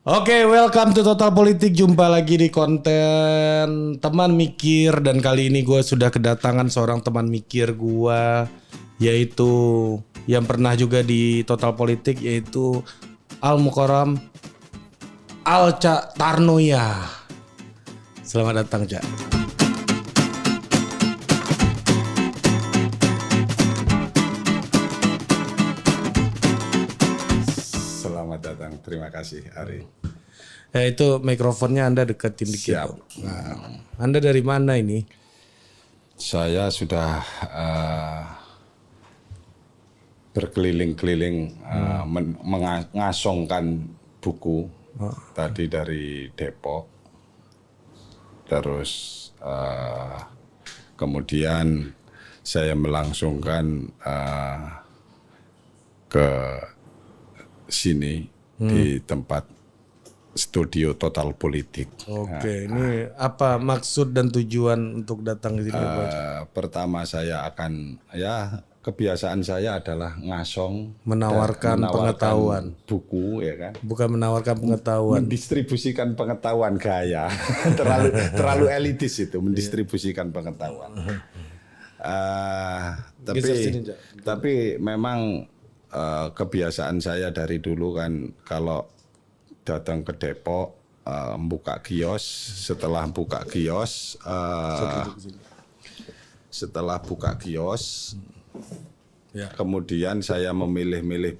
Oke, welcome to Total Politik. Jumpa lagi di konten teman mikir. Dan kali ini gue sudah kedatangan seorang teman mikir gue, yaitu yang pernah juga di Total Politik, yaitu Al Mukarram Alca Tarnoya. Selamat datang, Cak. Selamat datang, terima kasih Ari. Itu mikrofonnya Anda deketin dikit. Siap. Nah, Anda dari mana ini? Saya sudah berkeliling-keliling mengasongkan buku tadi dari Depok, terus kemudian saya melangsungkan ke sini di tempat studio Total Politik. Oke, ini apa maksud dan tujuan untuk datang ke sini? Pertama saya akan, kebiasaan saya adalah ngasong, Menawarkan pengetahuan. buku, ya kan. Bukan menawarkan pengetahuan. Mendistribusikan pengetahuan gaya. terlalu elitis itu, mendistribusikan pengetahuan. Tapi memang kebiasaan saya dari dulu kan, kalau datang ke Depok buka kios, setelah buka kios kemudian saya memilih-milih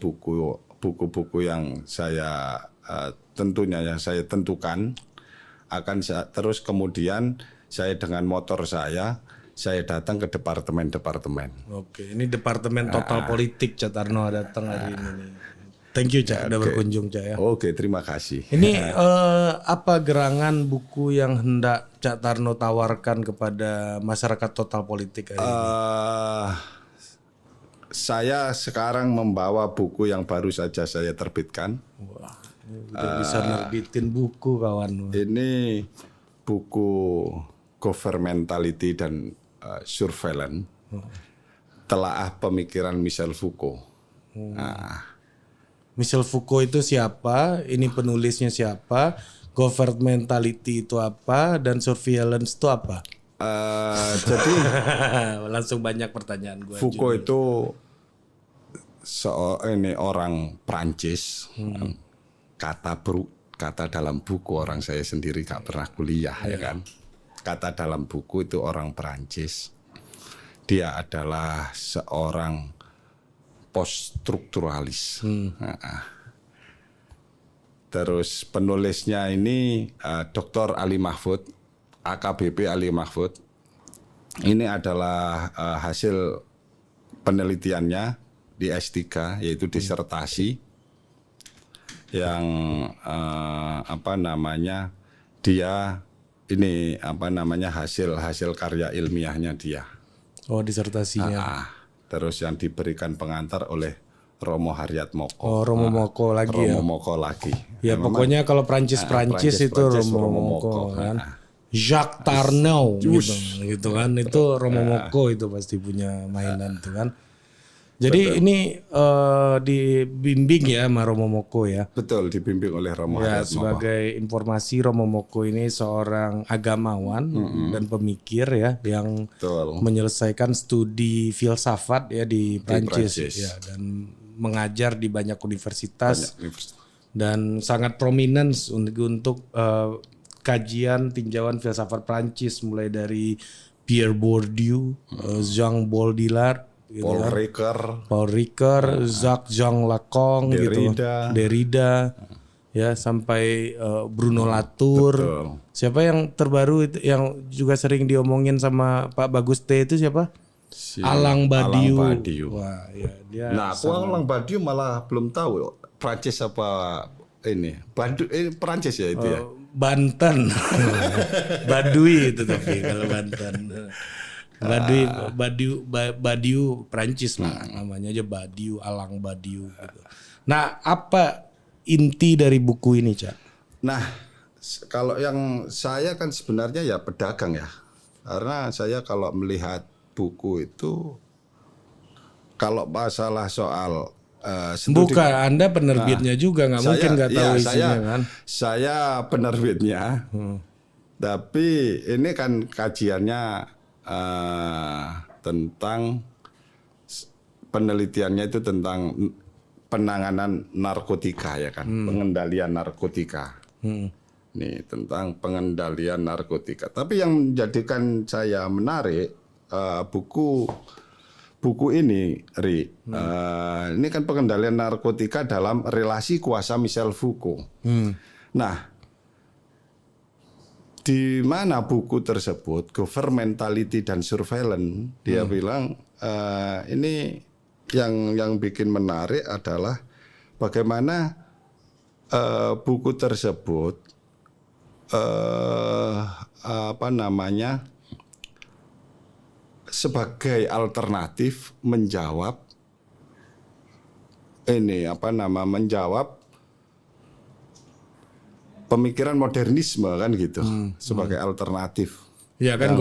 buku-buku yang saya tentunya yang saya tentukan akan terus kemudian saya dengan motor saya datang ke departemen-departemen. Oke, ini departemen Total Politik Cak Tarno datang hari ini. Thank you Cak, udah berkunjung Cak ya. Oke, terima kasih. Ini apa gerangan buku yang hendak Cak Tarno tawarkan kepada masyarakat Total Politik hari ini? Saya sekarang membawa buku yang baru saja saya terbitkan. Wah, udah bisa nerbitin buku kawan. Ini buku Governmentality dan Surveillance, telaah pemikiran Michel Foucault. Michel Foucault itu siapa? Ini penulisnya siapa? Governmentality itu apa? Dan surveillance itu apa? Jadi langsung banyak pertanyaan gue. Foucault itu orang Prancis. Kata dalam buku orang saya sendiri gak pernah kuliah, ya kan. Kata dalam buku itu orang Prancis. Dia adalah seorang poststrukturalis. Terus penulisnya ini Dr. Ali Mahfud, AKBP Ali Mahfud. Ini adalah hasil penelitiannya di S3, yaitu disertasi yang dia ini hasil karya ilmiahnya dia. Oh, disertasinya. Terus yang diberikan pengantar oleh Romo Haryatmoko. Oh, Romo Moko lagi ya. Romo Moko lagi. Ya pokoknya kalau Prancis itu Romo Moko kan. Jacques Tarnow gitu kan. Itu Romo Moko itu pasti punya mainan itu kan. Jadi ini dibimbing ya sama Romo Moko ya. Betul, dibimbing oleh Romo Haryatmoko. Sebagai informasi, Romo Moko ini seorang agamawan dan pemikir ya yang menyelesaikan studi filsafat ya di Prancis ya, dan mengajar di banyak universitas. Dan sangat prominent untuk kajian tinjauan filsafat Prancis, mulai dari Pierre Bourdieu, Jean Baudrillard, Paul Ricoeur, Jacques Lacan, Derrida, ya sampai Bruno Latour. Siapa yang terbaru itu yang juga sering diomongin sama Pak Bagus T itu siapa? Alain Badiou. Wah, ya, dia. Nah, aku Alain Badiou malah belum tahu Prancis apa ini. Prancis ya itu ya. Banten. Baduy itu tapi kalau Banten. Badiou Prancis lah namanya aja Badiou, Alain Badiou gitu. Nah, apa inti dari buku ini, Cak? Nah, kalau yang saya kan sebenarnya ya pedagang ya. Karena saya kalau melihat buku itu, kalau masalah soal Bukan, Anda penerbitnya juga, nggak mungkin nggak tahu isinya kan? Saya penerbitnya, tapi ini kan kajiannya tentang penelitiannya itu tentang penanganan narkotika ya kan, pengendalian narkotika. Nih tentang pengendalian narkotika. Tapi yang menjadikan saya menarik buku ini, Ri. Ini kan pengendalian narkotika dalam relasi kuasa Michel Foucault. Nah, di mana buku tersebut, Governmentality dan Surveillance, dia bilang ini yang bikin menarik adalah bagaimana buku tersebut sebagai alternatif menjawab menjawab pemikiran modernisme kan gitu, sebagai alternatif. Ya kan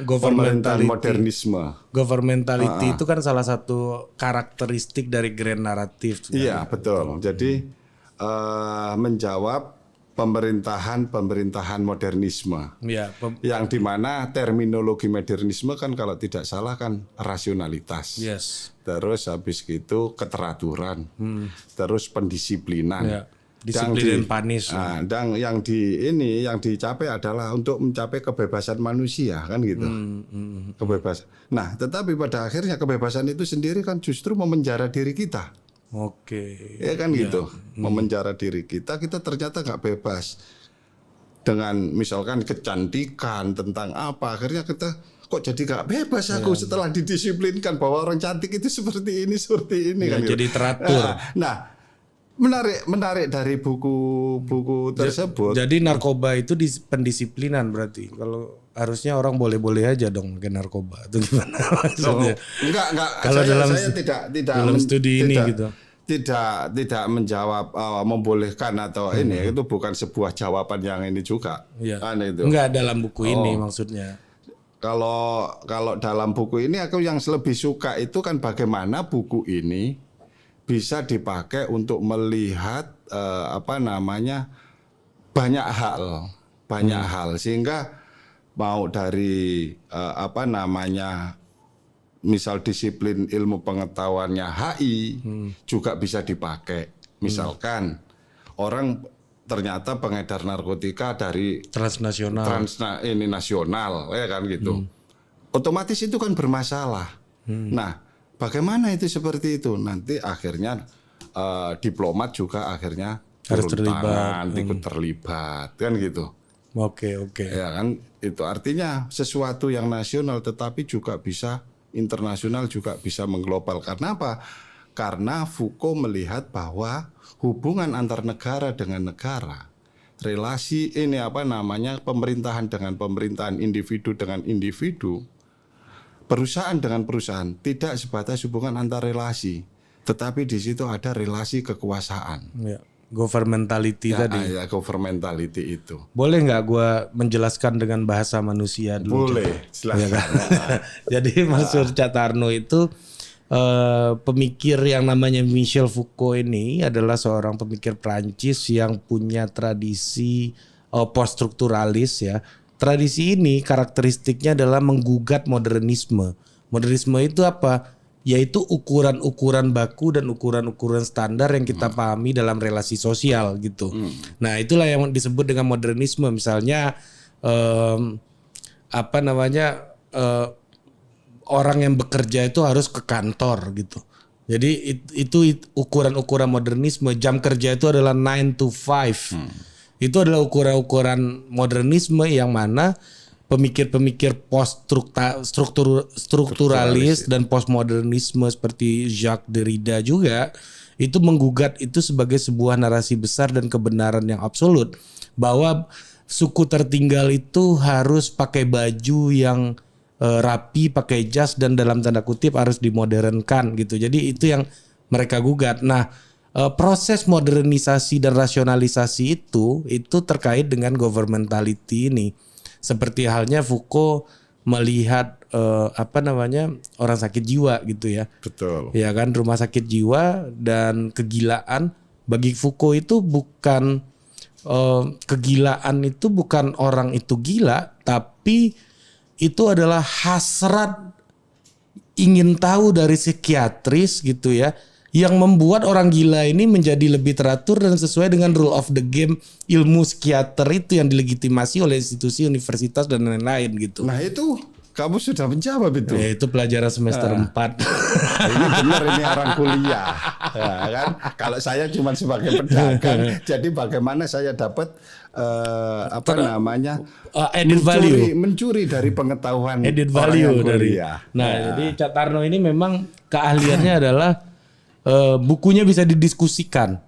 pemerintahan modernisme. Governmentality itu kan salah satu karakteristik dari grand naratif. Iya, betul. Jadi menjawab pemerintahan modernisme. Ya, yang dimana terminologi modernisme kan kalau tidak salah kan rasionalitas. Yes. Terus habis itu keteraturan. Terus pendisiplinan. Ya. Disiplin dan panis. Dan yang dicapai adalah untuk mencapai kebebasan manusia kan gitu. Kebebasan. Nah, tetapi pada akhirnya kebebasan itu sendiri kan justru memenjara diri kita. Oke. Ya kan gitu. Memenjara diri kita ternyata nggak bebas. Dengan misalkan kecantikan tentang apa, akhirnya kita kok jadi nggak bebas aku setelah didisiplinkan bahwa orang cantik itu seperti ini kan. Jadi teratur. Nah, menarik dari buku tersebut. Jadi narkoba itu pendisiplinan berarti. Kalau harusnya orang boleh-boleh aja dong ke narkoba itu gimana maksudnya? Enggak. Kalau saya tidak dalam studi ini gitu. Tidak menjawab membolehkan atau ini itu bukan sebuah jawaban yang ini juga. Iya. Kan itu. Enggak dalam buku ini maksudnya. Kalau dalam buku ini aku yang lebih suka itu kan bagaimana buku ini bisa dipakai untuk melihat banyak hal sehingga mau dari misal disiplin ilmu pengetahuannya HI juga bisa dipakai. Misalkan orang ternyata pengedar narkotika dari transnasional nasional ya kan gitu. Otomatis itu kan bermasalah. Nah, bagaimana itu seperti itu? Nanti akhirnya diplomat juga akhirnya harus terlibat, ikut terlibat kan gitu. Oke. Ya kan itu artinya sesuatu yang nasional tetapi juga bisa internasional, juga bisa mengglobal. Karena apa? Karena Foucault melihat bahwa hubungan antar negara dengan negara, relasi ini pemerintahan dengan pemerintahan, individu dengan individu, perusahaan dengan perusahaan tidak sebatas hubungan antar relasi, tetapi di situ ada relasi kekuasaan. Ya, governmentality tadi. Ya, governmentality itu. Boleh nggak gue menjelaskan dengan bahasa manusia dulu? Boleh, silakan. Ya kan? Jadi Mas Surcatarno itu pemikir yang namanya Michel Foucault ini adalah seorang pemikir Prancis yang punya tradisi post-strukturalis ya. Tradisi ini karakteristiknya adalah menggugat modernisme. Modernisme itu apa? Yaitu ukuran-ukuran baku dan ukuran-ukuran standar yang kita pahami dalam relasi sosial gitu. Nah, itulah yang disebut dengan modernisme. Misalnya orang yang bekerja itu harus ke kantor gitu. Jadi itu ukuran-ukuran modernisme. Jam kerja itu adalah 9 to 5. Itu adalah ukuran-ukuran modernisme yang mana pemikir-pemikir post-strukturalis dan postmodernisme seperti Jacques Derrida juga itu menggugat itu sebagai sebuah narasi besar dan kebenaran yang absolut bahwa suku tertinggal itu harus pakai baju yang rapi, pakai jas dan dalam tanda kutip harus dimodernkan gitu. Jadi itu yang mereka gugat. Nah, proses modernisasi dan rasionalisasi itu terkait dengan governmentality ini. Seperti halnya Foucault melihat orang sakit jiwa gitu ya. Betul. Ya kan, rumah sakit jiwa dan kegilaan bagi Foucault itu bukan kegilaan itu bukan orang itu gila, tapi itu adalah hasrat ingin tahu dari psikiatris gitu ya, yang membuat orang gila ini menjadi lebih teratur dan sesuai dengan rule of the game ilmu psikiater itu yang dilegitimasi oleh institusi universitas dan lain-lain gitu. Nah itu kamu sudah menjawab itu. Itu pelajaran semester 4. Ini benar, ini orang kuliah. Ya, kan? Kalau saya cuma sebagai pedagang, jadi bagaimana saya dapat added value, mencuri dari pengetahuan added orang value yang dari. kuliah. Nah, jadi Cak Tarno ini memang keahliannya adalah bukunya bisa didiskusikan.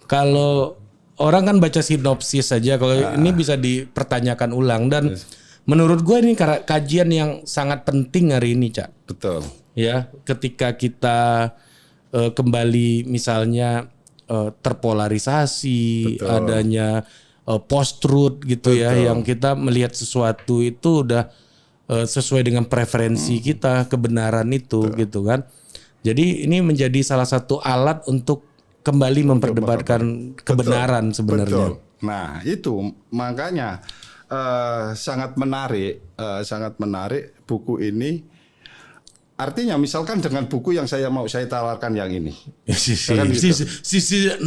Kalau orang kan baca sinopsis saja, kalau ini bisa dipertanyakan ulang dan menurut gue ini kajian yang sangat penting hari ini, Cak. Betul. Ya, ketika kita kembali misalnya terpolarisasi, betul, adanya post-truth gitu, betul, ya, yang kita melihat sesuatu itu udah sesuai dengan preferensi kita, kebenaran itu, betul, gitu kan. Jadi ini menjadi salah satu alat untuk kembali memperdebatkan kebenaran, betul, sebenarnya. Betul. Nah, itu makanya sangat menarik buku ini. Artinya misalkan dengan buku yang saya tawarkan yang ini. Sisi 65.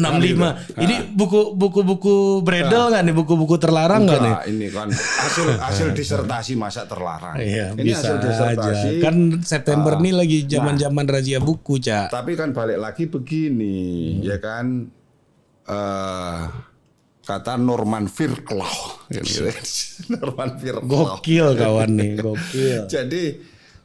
Ini buku Bredel nggak nih? Buku-buku terlarang nggak nih? Ini kan hasil disertasi, masa terlarang. Iya, ini bisa hasil disertasi. Aja. Kan September ini lagi zaman-zaman razia buku, Cak. Tapi kan balik lagi begini, ya kan, kata Norman Firklow. Norman Firklow. Gokil kawan nih, gokil. Jadi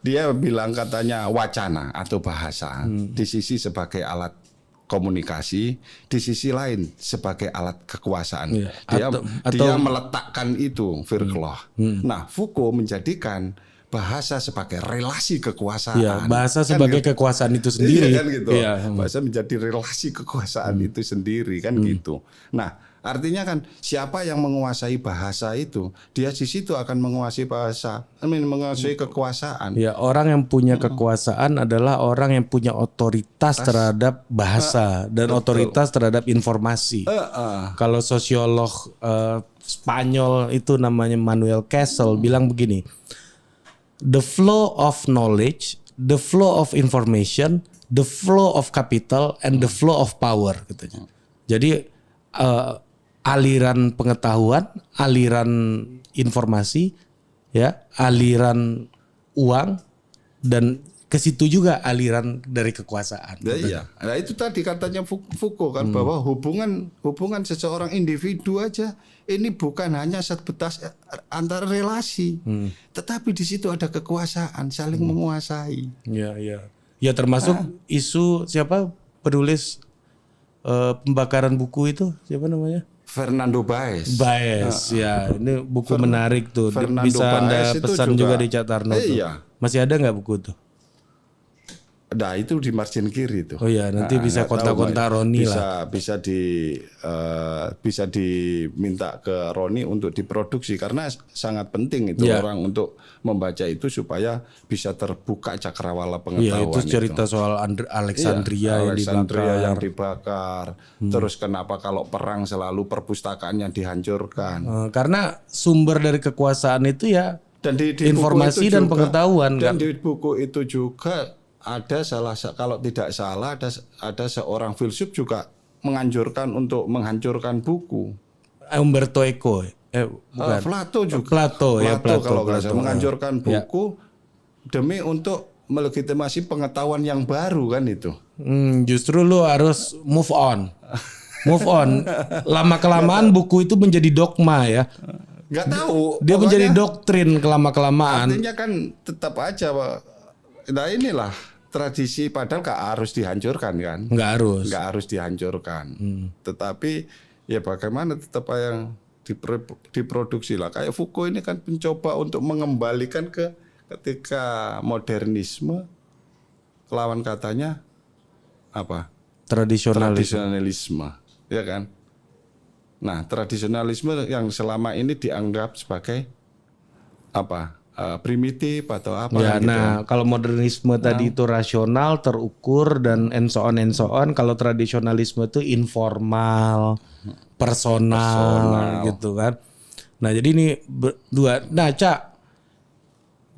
dia bilang katanya wacana atau bahasa di sisi sebagai alat komunikasi, di sisi lain sebagai alat kekuasaan. Iya. Dia meletakkan itu Firklow. Nah, Foucault menjadikan bahasa sebagai relasi kekuasaan. Ya, bahasa kan sebagai kekuasaan itu sendiri. Iya kan gitu. Iya. Bahasa menjadi relasi kekuasaan itu sendiri kan gitu. Nah, artinya kan siapa yang menguasai bahasa itu, dia di situ akan menguasai bahasa, menguasai kekuasaan. Ya, orang yang punya kekuasaan adalah orang yang punya otoritas terhadap bahasa dan betul, otoritas terhadap informasi. Kalau sosiolog Spanyol itu namanya Manuel Castells bilang begini. The flow of knowledge, the flow of information, the flow of capital, and the flow of power, katanya. Jadi aliran pengetahuan, aliran informasi, ya, aliran uang, dan ke situ juga aliran dari kekuasaan. Ya, iya. Nah, itu tadi katanya Foucault kan bahwa hubungan seseorang individu aja ini bukan hanya sebatas antara relasi, tetapi di situ ada kekuasaan, saling menguasai. Ya, ya. Ya, termasuk isu siapa penulis pembakaran buku itu, siapa namanya? Fernando Baez. Ya, ini buku menarik tuh. Fernando bisa Anda pesan juga di Cak Tarno tuh. Iya. Masih ada nggak buku tuh? Nah, itu di margin kiri itu. Oh ya, nanti bisa kontak-kontak Roni lah. Bisa diminta ke Roni untuk diproduksi karena sangat penting itu orang untuk membaca itu supaya bisa terbuka cakrawala pengetahuan. Iya, itu cerita soal Alexandria yang dibakar. Terus kenapa kalau perang selalu perpustakaan yang dihancurkan? Karena sumber dari kekuasaan itu ya dan di informasi dan juga, pengetahuan dan kan. Di buku itu juga ada kalau tidak salah ada seorang filsuf juga menganjurkan untuk menghancurkan buku. Umberto Eco, bukan. Plato juga. Plato kalau nggak salah menghancurkan buku demi untuk melegitimasi pengetahuan yang baru kan itu. Justru lu harus move on. Lama kelamaan buku itu menjadi dogma ya. Nggak tahu. Dia menjadi doktrin kelama-kelamaan. Artinya kan tetap aja, Pak. Nah inilah tradisi, padahal nggak harus dihancurkan kan? Nggak harus dihancurkan. Tetapi ya bagaimana tetap yang diproduksi lah. Kayak Foucault ini kan mencoba untuk mengembalikan ketika modernisme, lawan katanya apa? Tradisionalisme, ya kan? Nah, tradisionalisme yang selama ini dianggap sebagai apa? primitif atau apa ya, gitu. nah kalau modernisme tadi itu rasional, terukur dan and so on. Kalau tradisionalisme itu informal, personal gitu kan. Nah jadi ini dua. Nah Cak,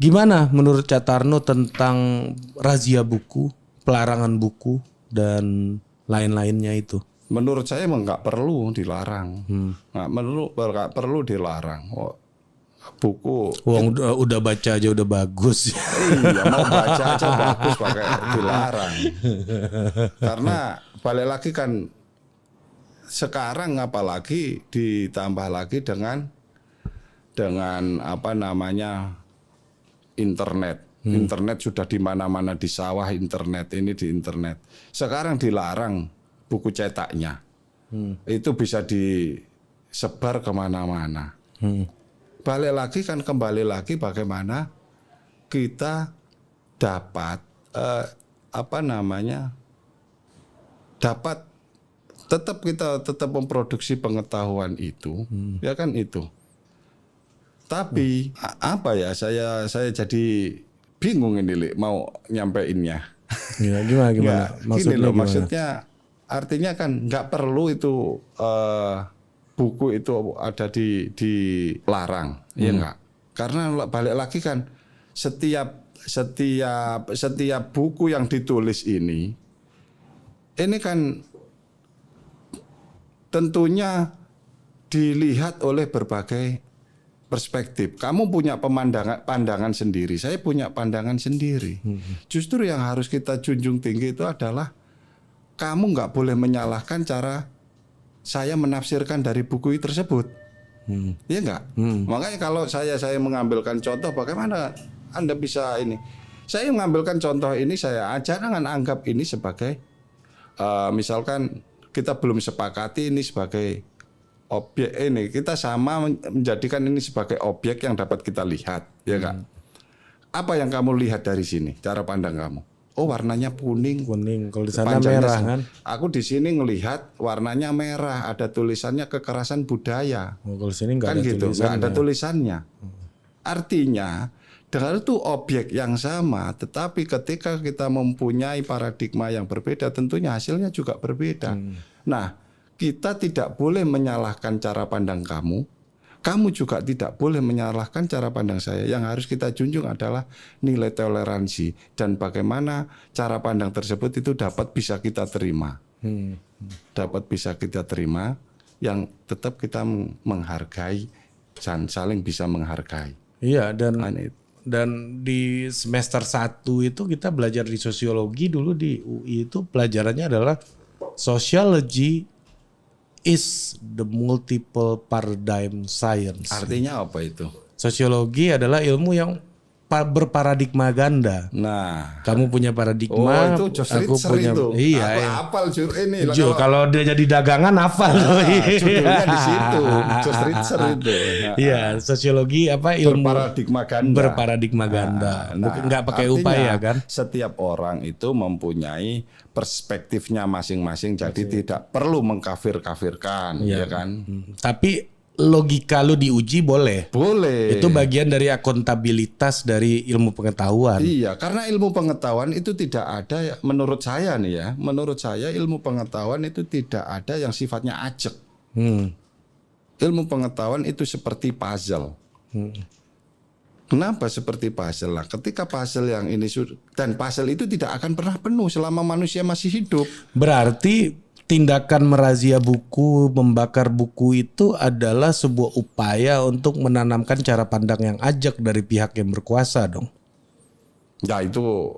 gimana menurut Cak Tarno tentang razia buku, pelarangan buku dan lain-lainnya itu? Menurut saya emang nggak perlu dilarang, nggak perlu dilarang. Buku udah baca aja udah bagus. Iya, mau baca aja bagus pakai dilarang. Karena balik lagi kan sekarang apalagi ditambah lagi dengan apa namanya internet. Internet sudah di mana-mana, di sawah internet, ini di internet. Sekarang dilarang buku cetaknya. Itu bisa disebar kemana-mana. Balik lagi kan kembali lagi bagaimana kita dapat dapat tetap memproduksi pengetahuan itu, ya kan itu. Tapi apa ya saya jadi bingung ini Li, mau nyampeinnya. Ya, gimana? Maksudnya artinya kan nggak perlu itu buku itu ada dilarang, ya enggak? Karena balik lagi kan setiap buku yang ditulis ini kan tentunya dilihat oleh berbagai perspektif. Kamu punya pandangan sendiri, saya punya pandangan sendiri. Justru yang harus kita junjung tinggi itu adalah kamu nggak boleh menyalahkan cara saya menafsirkan dari buku tersebut, iya nggak? Makanya kalau saya mengambilkan contoh, bagaimana Anda bisa ini? Saya mengambilkan contoh ini, jangan anggap ini sebagai, misalkan kita belum sepakati ini sebagai objek ini, kita sama menjadikan ini sebagai objek yang dapat kita lihat, ya nggak? Apa yang kamu lihat dari sini? Cara pandang kamu? Oh warnanya kuning. Kalau di sana merah kan? Aku di sini ngelihat warnanya merah, ada tulisannya kekerasan budaya. Kalau di sini nggak kan ada gitu, nggak ada tulisannya. Artinya dengan itu objek yang sama, tetapi ketika kita mempunyai paradigma yang berbeda, tentunya hasilnya juga berbeda. Nah, kita tidak boleh menyalahkan cara pandang kamu. Kamu juga tidak boleh menyalahkan cara pandang saya. Yang harus kita junjung adalah nilai toleransi dan bagaimana cara pandang tersebut itu dapat bisa kita terima. Dapat bisa kita terima yang tetap kita menghargai dan saling bisa menghargai. Iya, dan di semester 1 itu kita belajar di sosiologi dulu di UI itu pelajarannya adalah sociology is the multiple paradigm science. Artinya apa itu? Sosiologi adalah ilmu yang berparadigma ganda. Nah, kamu punya paradigma, itu aku punya itu. Iya. Aku hafal ini. Kalau dia jadi dagangan hafal. Judulnya di situ. Ritzer itu. Iya, sosiologi apa ilmu berparadigma ganda. Nggak pakai upaya kan? Setiap orang itu mempunyai perspektifnya masing-masing, jadi tidak perlu mengkafir-kafirkan, ya kan? Tapi logika lu diuji boleh. Boleh. Itu bagian dari akuntabilitas dari ilmu pengetahuan. Iya, karena ilmu pengetahuan itu tidak ada, menurut saya nih ya, menurut saya ilmu pengetahuan itu tidak ada yang sifatnya ajek. Ilmu pengetahuan itu seperti puzzle. Kenapa seperti puzzle? Nah, ketika puzzle yang ini dan puzzle itu tidak akan pernah penuh selama manusia masih hidup. Berarti tindakan merazia buku, membakar buku itu adalah sebuah upaya untuk menanamkan cara pandang yang ajak dari pihak yang berkuasa dong. Ya itu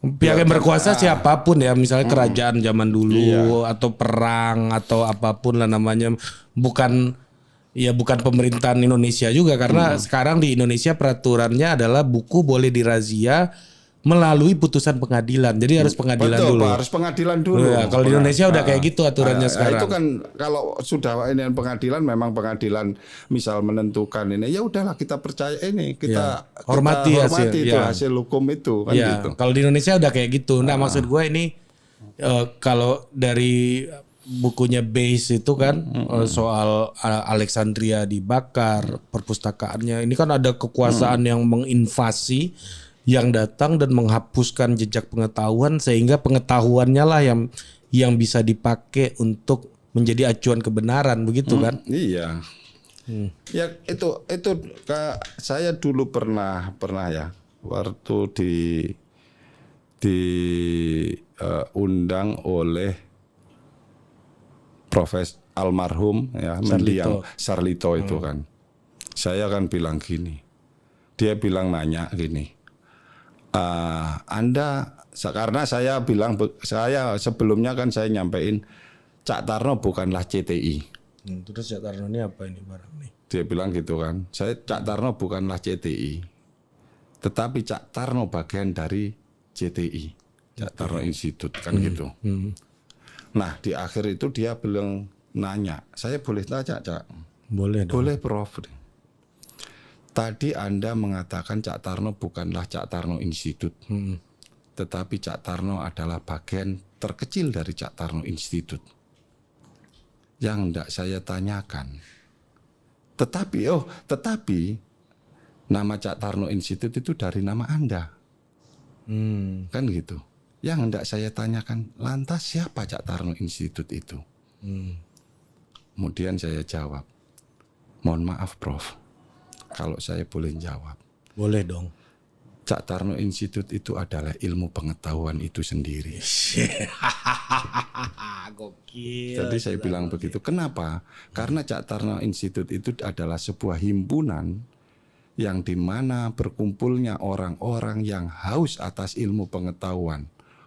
pihak yang berkuasa siapapun ya, misalnya kerajaan zaman dulu atau perang atau apapun lah namanya, bukan pemerintahan Indonesia juga karena sekarang di Indonesia peraturannya adalah buku boleh dirazia melalui putusan pengadilan. Jadi harus pengadilan dulu. Betul, harus pengadilan dulu. Ya, kalau di Indonesia udah kayak gitu aturannya sekarang. Itu kan kalau sudah ini pengadilan, memang pengadilan misal menentukan ini, ya udahlah kita percaya ini, kita hormati itu hasil hukum itu kan gitu. Kalau di Indonesia udah kayak gitu. Nah, maksud gue ini kalau dari bukunya Base itu kan soal Alexandria dibakar, perpustakaannya. Ini kan ada kekuasaan yang menginvasi, yang datang dan menghapuskan jejak pengetahuan sehingga pengetahuannya lah yang bisa dipakai untuk menjadi acuan kebenaran, begitu kan? Iya. Ya itu saya dulu pernah ya waktu diundang oleh Profesor almarhum ya mendiang Sarlito itu kan. Saya kan bilang gini. Dia nanya gini. Anda karena saya bilang saya sebelumnya kan saya nyampein Cak Tarno bukanlah CTI. Terus Cak Tarno ini apa ini barang nih? Dia bilang gitu kan. Cak Tarno bukanlah CTI. Tetapi Cak Tarno bagian dari CTI. Cak Tarno Institute kan gitu. Nah di akhir itu dia bilang nanya. Saya boleh tanya Cak? Boleh dong. Boleh Prof. Tadi Anda mengatakan Cak Tarno bukanlah Cak Tarno Institute. Tetapi Cak Tarno adalah bagian terkecil dari Cak Tarno Institute. Yang hendak saya tanyakan. Tetapi nama Cak Tarno Institute itu dari nama Anda. Kan gitu. Yang hendak saya tanyakan, lantas siapa Cak Tarno Institute itu? Kemudian saya jawab, mohon maaf Prof, kalau saya boleh jawab. Boleh dong. Cak Tarno Institute itu adalah ilmu pengetahuan itu sendiri. Gokil. Jadi saya bilang begitu. Kenapa? Karena Cak Tarno Institute itu adalah sebuah himpunan yang dimana berkumpulnya orang-orang yang haus atas ilmu pengetahuan.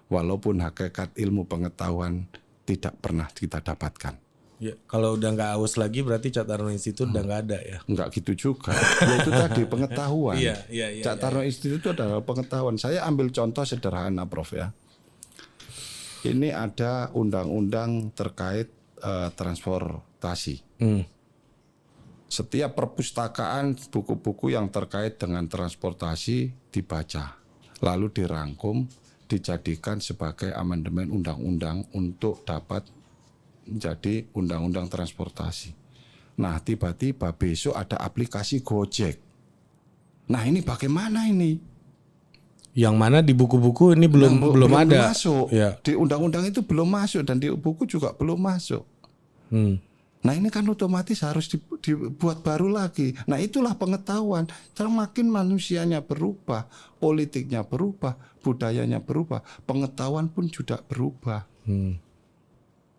Walaupun hakikat ilmu pengetahuan tidak pernah kita dapatkan. Ya, kalau udah nggak haus lagi berarti Cak Tarno Institute udah nggak ada ya? Enggak gitu juga. Ya itu tadi pengetahuan. Iya, Cak Tarno Institute itu adalah pengetahuan. Saya ambil contoh sederhana Prof ya. Ini ada undang-undang terkait transportasi. Setiap perpustakaan buku-buku yang terkait dengan transportasi dibaca. Lalu dirangkum, dijadikan sebagai amandemen undang-undang untuk dapat menjadi undang-undang transportasi. Nah tiba-tiba besok ada aplikasi Gojek. Nah ini bagaimana ini? Yang mana di buku-buku ini belum ada. Masuk. Ya. Di undang-undang itu belum masuk dan di buku juga belum masuk. Nah ini kan otomatis harus dibuat baru lagi. Nah itulah pengetahuan. Semakin manusianya berubah, politiknya berubah, budayanya berubah, pengetahuan pun juga berubah.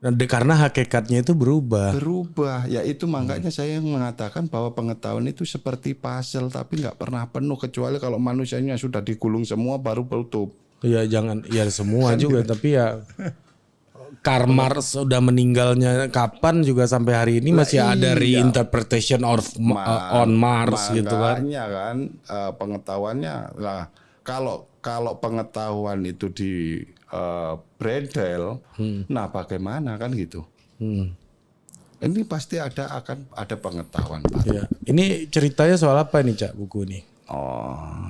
Karena hakikatnya itu berubah. Ya itu makanya saya mengatakan bahwa pengetahuan itu seperti puzzle tapi nggak pernah penuh kecuali kalau manusianya sudah digulung semua baru tutup. Ya jangan ya semua juga tapi ya Karl Marx sudah meninggalnya kapan juga sampai hari ini masih ada reinterpretation on Mars gitu kan. Makanya kan pengetahuannya lah kalau pengetahuan itu di bredel, nah bagaimana kan gitu? Ini pasti akan ada pengetahuan Pak. Ya. Ini ceritanya soal apa nih Cak buku ini?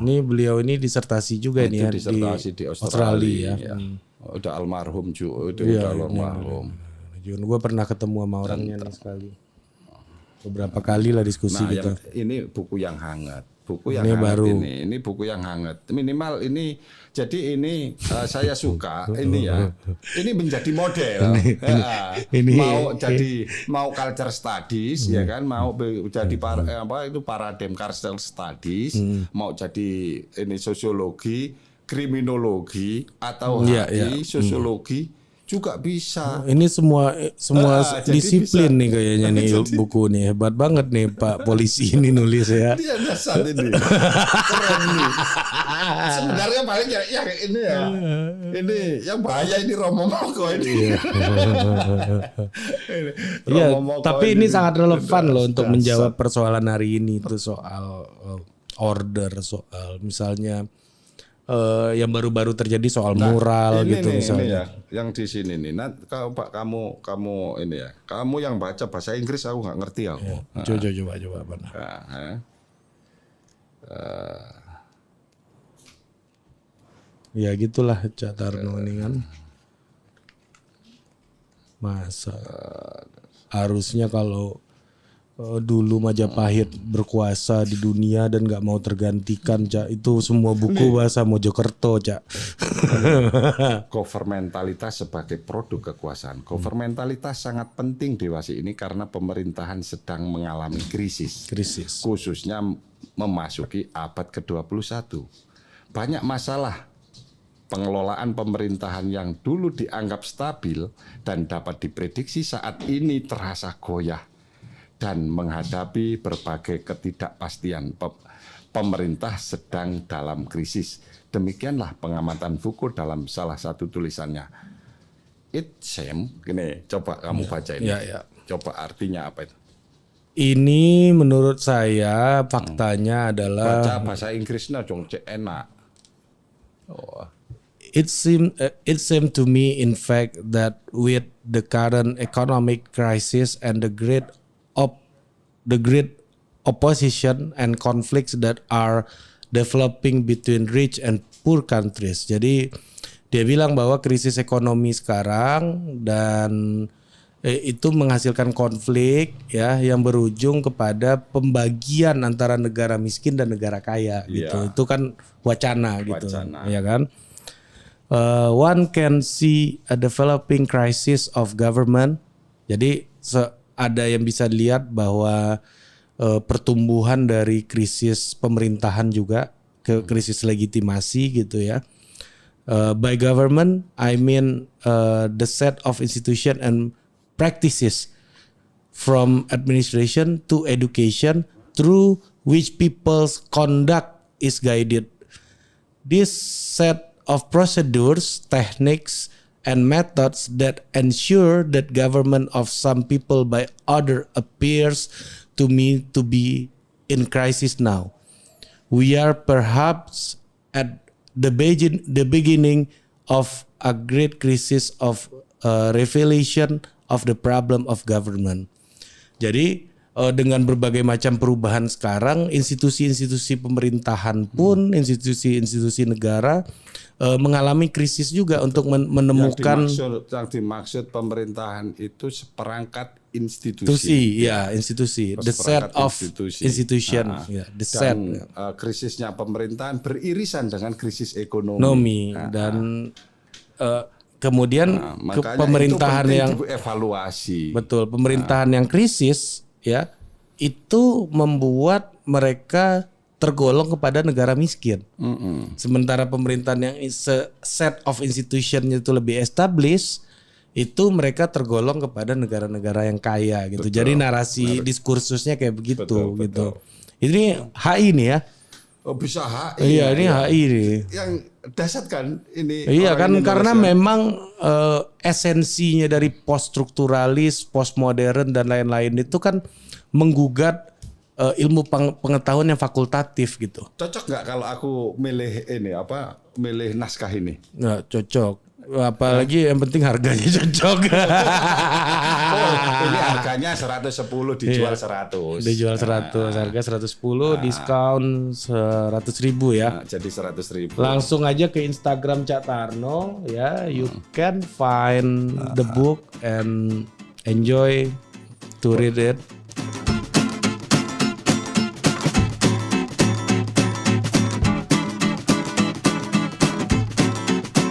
Ini beliau ini disertasi juga nih ya disertasi di Australia. Ya. Udah almarhum juga, udah almarhum. Gue pernah ketemu sama orangnya nih sekali. Beberapa kali lah diskusi gitu. Ini buku yang hangat. Buku yang hangat baru. Ini buku yang hangat. Minimal ini jadi ini saya suka ini ya. Ini menjadi model. Mau culture studies ya kan, mau jadi paradigm culture studies, mau jadi ini sosiologi, kriminologi atau sosiologi juga bisa. Ini semua disiplin nih kayaknya nih buku nih. Hebat banget nih Pak polisi ini nulis ya. Dia dasar ini. Keren nih. Sebenarnya paling yang ini ya. Ini yang bahaya ini Romo Moko ini. Iya, tapi ini sangat relevan loh untuk menjawab persoalan hari ini itu soal order, soal misalnya yang baru-baru terjadi soal moral gitu misalnya. Ini ya, yang di sini nih. Nah, Pak kamu ini ya. Kamu yang baca bahasa Inggris aku nggak ngerti aku. Ya. Coba apa? Ya gitulah Cak Tarno ini kan. Masa harusnya kalau dulu Majapahit berkuasa di dunia dan nggak mau tergantikan, Cak, itu semua buku bahasa Mojokerto, Cak. Governmentalitas sebagai produk kekuasaan. Governmentalitas sangat penting Dewasi ini karena pemerintahan sedang mengalami krisis. Khususnya memasuki abad ke-21. Banyak masalah pengelolaan pemerintahan yang dulu dianggap stabil dan dapat diprediksi saat ini terasa goyah dan menghadapi berbagai ketidakpastian. Pemerintah sedang dalam krisis. Demikianlah pengamatan Foucault dalam salah satu tulisannya. It seems, gini, coba kamu baca ini. Coba artinya apa itu? Ini menurut saya faktanya adalah baca bahasa Inggrisnya dong, cek enak. It seemed to me, in fact, that with the current economic crisis and the great opposition and conflicts that are developing between rich and poor countries. Jadi dia bilang bahwa krisis ekonomi sekarang dan itu menghasilkan konflik ya yang berujung kepada pembagian antara negara miskin dan negara kaya gitu. Itu kan wacana gitu. Ya kan? One can see a developing crisis of government. Jadi ada yang bisa dilihat bahwa pertumbuhan dari krisis pemerintahan juga ke krisis legitimasi gitu ya. By government, I mean the set of institution and practices from administration to education through which people's conduct is guided. This set of procedures, techniques, and methods that ensure that government of some people by other appears to me to be in crisis now. We are perhaps at the beginning of a great crisis of revelation of the problem of government. Jadi dengan berbagai macam perubahan sekarang, institusi-institusi pemerintahan pun, institusi-institusi negara mengalami krisis juga untuk menemukan yang dimaksud pemerintahan itu seperangkat institusi. Institusi. The set of institution. The set. Krisisnya pemerintahan beririsan dengan krisis ekonomi. Dan kemudian pemerintahan yang evaluasi. Betul, pemerintahan yang krisis ya itu membuat mereka tergolong kepada negara miskin. Sementara pemerintahan yang set of institution itu lebih established, itu mereka tergolong kepada negara-negara yang kaya gitu. Betul. Jadi narasi diskursusnya kayak begitu gitu. Ini HI nih ya. Oh, bisa HI. Iya, ini HI nih. Yang dasar kan ini. Iya kan karena memang esensinya dari poststrukturalis, postmodern dan lain-lain itu kan menggugat ilmu pengetahuan yang fakultatif gitu. Cocok nggak kalau aku milih naskah ini? Nggak cocok. Apalagi yang penting harganya cocok. Ini harganya 110 dijual 100. Dijual 100, harga 110, diskon 100.000 ya. Jadi 100.000. Langsung aja ke Instagram Cak Tarno ya, you can find the book and enjoy to read it.